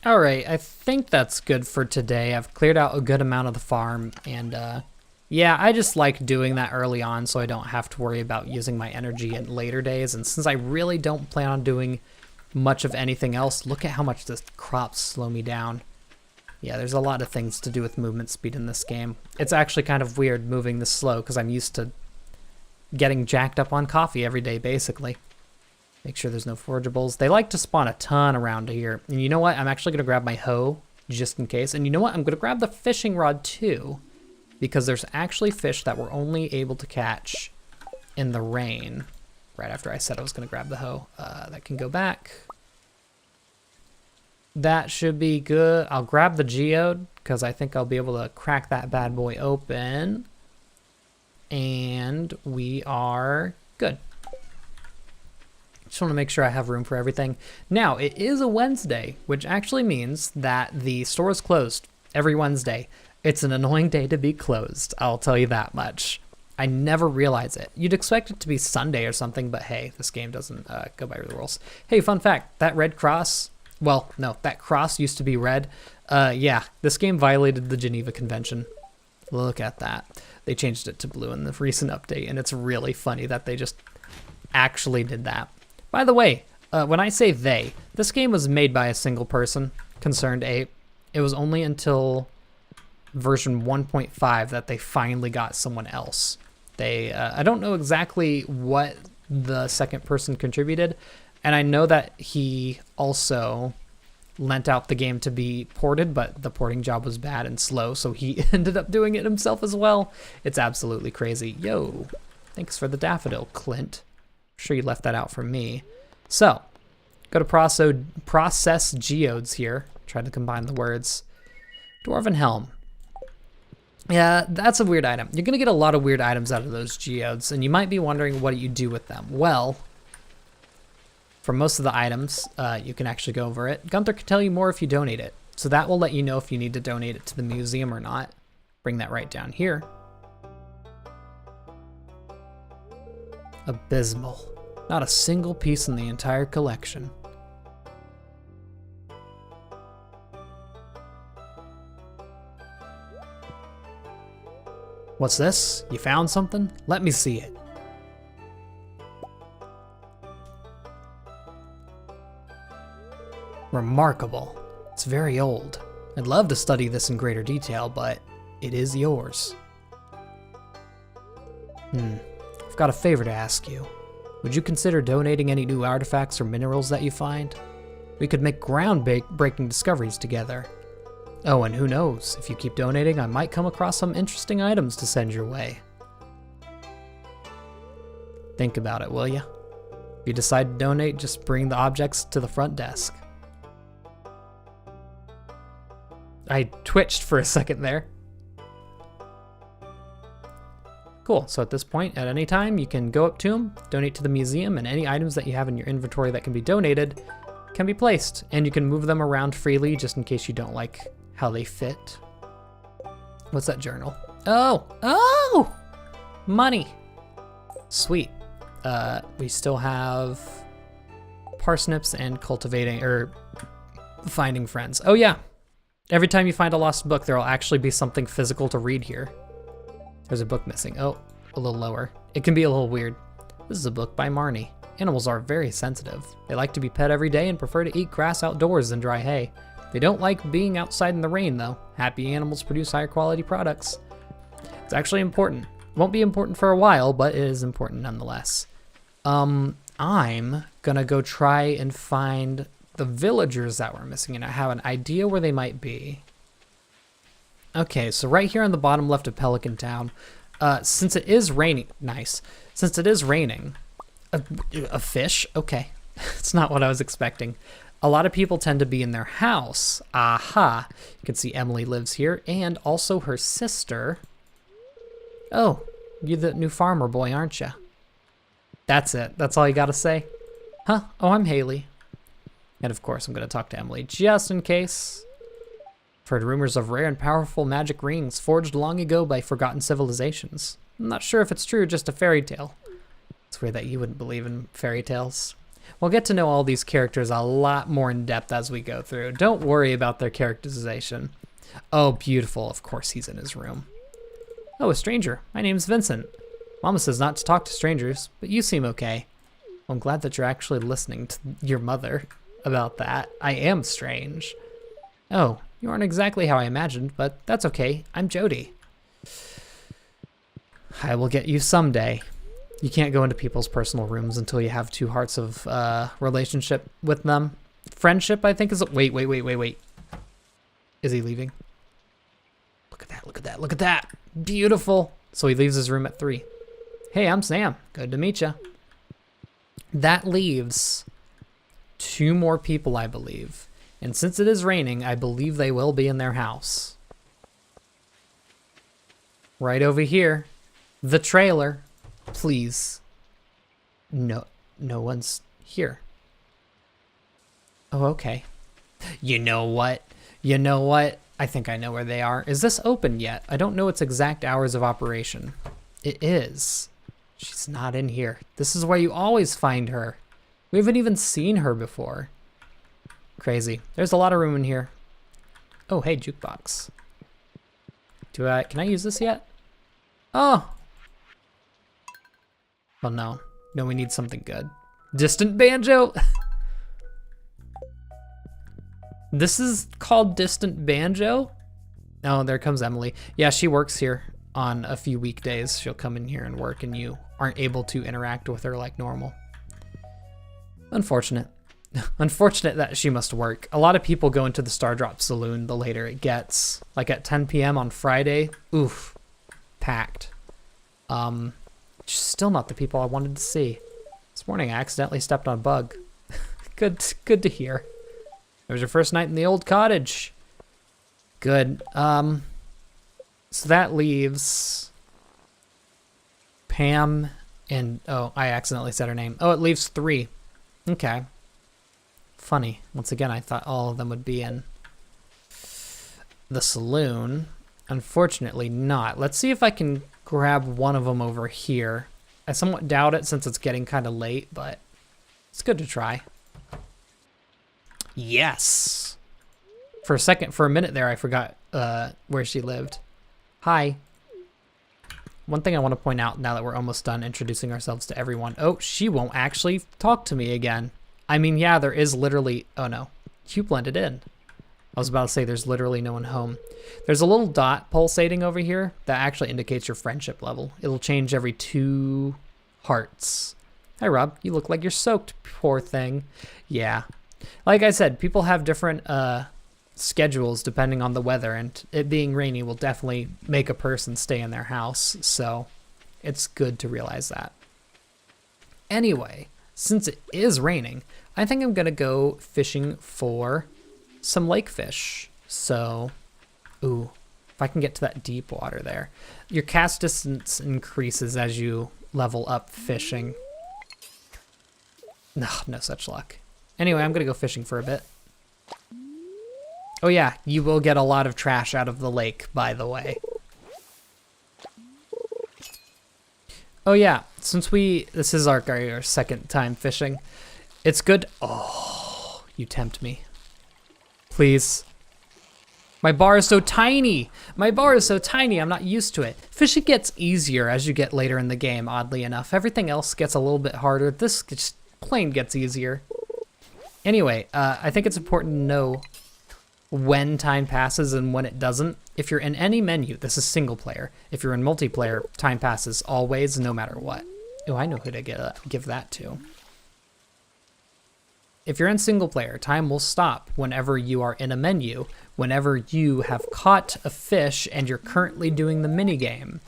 S1: All right, I think that's good for today. I've cleared out a good amount of the farm, and yeah, I just like doing that early on so I don't have to worry about using my energy in later days. And since I really don't plan on doing much of anything else, look at how much the crops slow me down. Yeah, there's a lot of things to do with movement speed in this game. It's actually kind of weird moving this slow because I'm used to getting jacked up on coffee every day, basically. Make sure there's no forageables. They like to spawn a ton around here. And you know what? I'm actually going to grab my hoe just in case. And you know what? I'm going to grab the fishing rod too, because there's actually fish that we're only able to catch in the rain. Right after I said I was going to grab the hoe. That can go back. That should be good. I'll grab the geode because I think I'll be able to crack that bad boy open. And we are good. Just want to make sure I have room for everything. Now, it is a Wednesday, which actually means that the store is closed every Wednesday. It's an annoying day to be closed, I'll tell you that much. I never realize it. You'd expect it to be Sunday or something, but hey, this game doesn't go by the rules. Hey, fun fact, that red cross, well, no, that cross used to be red. Yeah, this game violated the Geneva Convention. Look at that. They changed it to blue in the recent update, and it's really funny that they just actually did that. By the way, when I say they, this game was made by a single person, Concerned Ape. It was only until version 1.5 that they finally got someone else. They, I don't know exactly what the second person contributed, and I know that he also lent out the game to be ported, but the porting job was bad and slow, so he ended up doing it himself as well. It's absolutely crazy. Yo, thanks for the daffodil, Clint. I'm sure you left that out for me. So, go to process geodes here. Try to combine the words. Dwarven Helm. Yeah, that's a weird item. You're going to get a lot of weird items out of those geodes, and you might be wondering what you do with them. Well, for most of the items, you can actually go over it. Gunther can tell you more if you donate it. So that will let you know if you need to donate it to the museum or not. Bring that right down here. Abysmal. Not a single piece in the entire collection. What's this? You found something? Let me see it. Remarkable. It's very old. I'd love to study this in greater detail, but it is yours. I've got a favor to ask you. Would you consider donating any new artifacts or minerals that you find? We could make groundbreaking discoveries together. Oh, and who knows, if you keep donating, I might come across some interesting items to send your way. Think about it, will ya? If you decide to donate, just bring the objects to the front desk. I twitched for a second there. Cool, so at this point, at any time, you can go up to them, donate to the museum, and any items that you have in your inventory that can be donated can be placed. And you can move them around freely just in case you don't like how they fit. What's that journal? Oh! Money! Sweet. We still have parsnips and cultivating, or finding friends. Oh yeah. Every time you find a lost book, there'll actually be something physical to read here. There's a book missing. Oh, a little lower. It can be a little weird. This is a book by Marnie. Animals are very sensitive. They like to be pet every day and prefer to eat grass outdoors than dry hay. They don't like being outside in the rain, though. Happy animals produce higher quality products. It's actually important. Won't be important for a while, but it is important nonetheless. I'm gonna go try and find the villagers that were missing, and I have an idea where they might be. Okay, so right here on the bottom left of Pelican Town, since it is raining, nice. Since it is raining, a fish? Okay, it's not what I was expecting. A lot of people tend to be in their house. Aha, you can see Emily lives here, and also her sister. Oh, you're the new farmer boy, aren't you? That's it, that's all you gotta say? Huh, oh, I'm Haley. And of course, I'm gonna talk to Emily just in case. I've heard rumors of rare and powerful magic rings forged long ago by forgotten civilizations. I'm not sure if it's true, just a fairy tale. It's weird that you wouldn't believe in fairy tales. We'll get to know all these characters a lot more in depth as we go through. Don't worry about their characterization. Oh, beautiful. Of course he's in his room. Oh, a stranger. My name's Vincent. Mama says not to talk to strangers, but you seem okay. Well, I'm glad that you're actually listening to your mother about that. I am strange. Oh, you aren't exactly how I imagined, but that's okay. I'm Jody. I will get you someday. You can't go into people's personal rooms until you have two hearts of relationship with them. Friendship, I think, is... Wait. Is he leaving? Look at that, look at that, look at that. Beautiful. So he leaves his room at 3. Hey, I'm Sam. Good to meet you. That leaves 2 more people, I believe. And since it is raining, I believe they will be in their house. Right over here. The trailer. Please. No one's here. Oh, okay. You know what? I think I know where they are. Is this open yet? I don't know its exact hours of operation. It is. She's not in here. This is where you always find her. We haven't even seen her before. Crazy. There's a lot of room in here. Oh, hey, jukebox. Can I use this yet? Oh. Well, no. No, we need something good. Distant banjo? This is called Distant Banjo? Oh, there comes Emily. Yeah, she works here on a few weekdays. She'll come in here and work and you aren't able to interact with her like normal. Unfortunate. Unfortunate that she must work. A lot of people go into the Star Drop Saloon the later it gets. Like at 10 p.m. on Friday. Oof. Packed. Still not the people I wanted to see. This morning I accidentally stepped on a bug. Good to hear. It was your first night in the old cottage. Good. So that leaves Pam and, oh, I accidentally said her name. Oh, it leaves 3. Okay. Funny. Once again, I thought all of them would be in the saloon. Unfortunately not. Let's see if I can grab one of them over here. I somewhat doubt it since it's getting kind of late, but it's good to try. Yes. For a minute there, I forgot where she lived. Hi. One thing I want to point out now that we're almost done introducing ourselves to everyone. Oh, she won't actually talk to me again. I mean, yeah, there is literally, oh no, you blended in. I was about to say there's literally no one home. There's a little dot pulsating over here that actually indicates your friendship level. It'll change every 2 hearts. Hi, Rob. You look like you're soaked, poor thing. Yeah. Like I said, people have different schedules depending on the weather, and it being rainy will definitely make a person stay in their house. So it's good to realize that. Anyway, since it is raining, I think I'm going to go fishing for some lake fish. So, ooh, if I can get to that deep water there. Your cast distance increases as you level up fishing. No such luck. Anyway, I'm going to go fishing for a bit. Oh yeah, you will get a lot of trash out of the lake, by the way. Oh yeah, since this is our second time fishing, it's good. Oh, you tempt me. Please. My bar is so tiny. My bar is so tiny, I'm not used to it. Fishing gets easier as you get later in the game, oddly enough. Everything else gets a little bit harder. This just plain gets easier. Anyway, I think it's important to know when time passes and when it doesn't. If you're in any menu, this is single player. If you're in multiplayer, time passes always, no matter what. Oh, I know who to give that to. If you're in single player, time will stop whenever you are in a menu, whenever you have caught a fish and you're currently doing the minigame.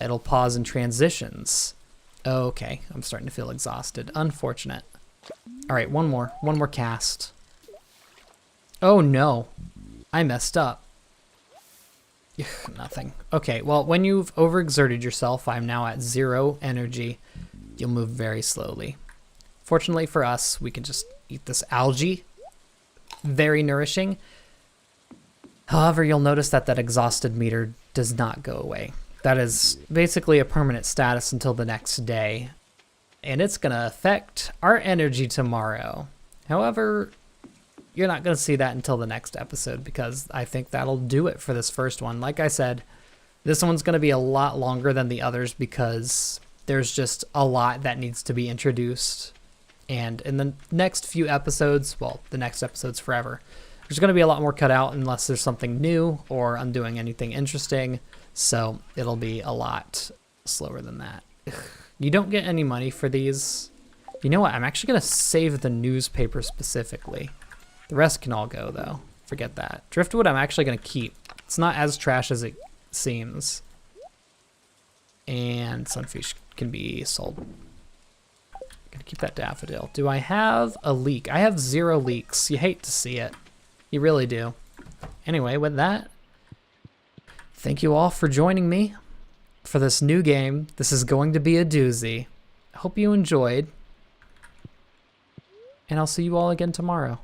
S1: It'll pause in transitions. Okay, I'm starting to feel exhausted. Unfortunate. All right, one more cast. Oh no, I messed up. Ugh, nothing. Okay, well, when you've overexerted yourself, I'm now at 0 energy. You'll move very slowly. Fortunately for us, we can just eat this algae. Very nourishing. However, you'll notice that exhausted meter does not go away. That is basically a permanent status until the next day. And it's gonna affect our energy tomorrow. However, you're not going to see that until the next episode because I think that'll do it for this first one. Like I said, this one's going to be a lot longer than the others because there's just a lot that needs to be introduced. And in the next few episodes, well, the next episode's forever, there's going to be a lot more cut out unless there's something new or I'm doing anything interesting. So it'll be a lot slower than that. You don't get any money for these. You know what? I'm actually going to save the newspaper specifically. The rest can all go, though. Forget that. Driftwood I'm actually going to keep. It's not as trash as it seems. And sunfish can be sold. Gonna keep that daffodil. Do I have a leak? I have 0 leaks. You hate to see it. You really do. Anyway, with that, thank you all for joining me for this new game. This is going to be a doozy. I hope you enjoyed. And I'll see you all again tomorrow.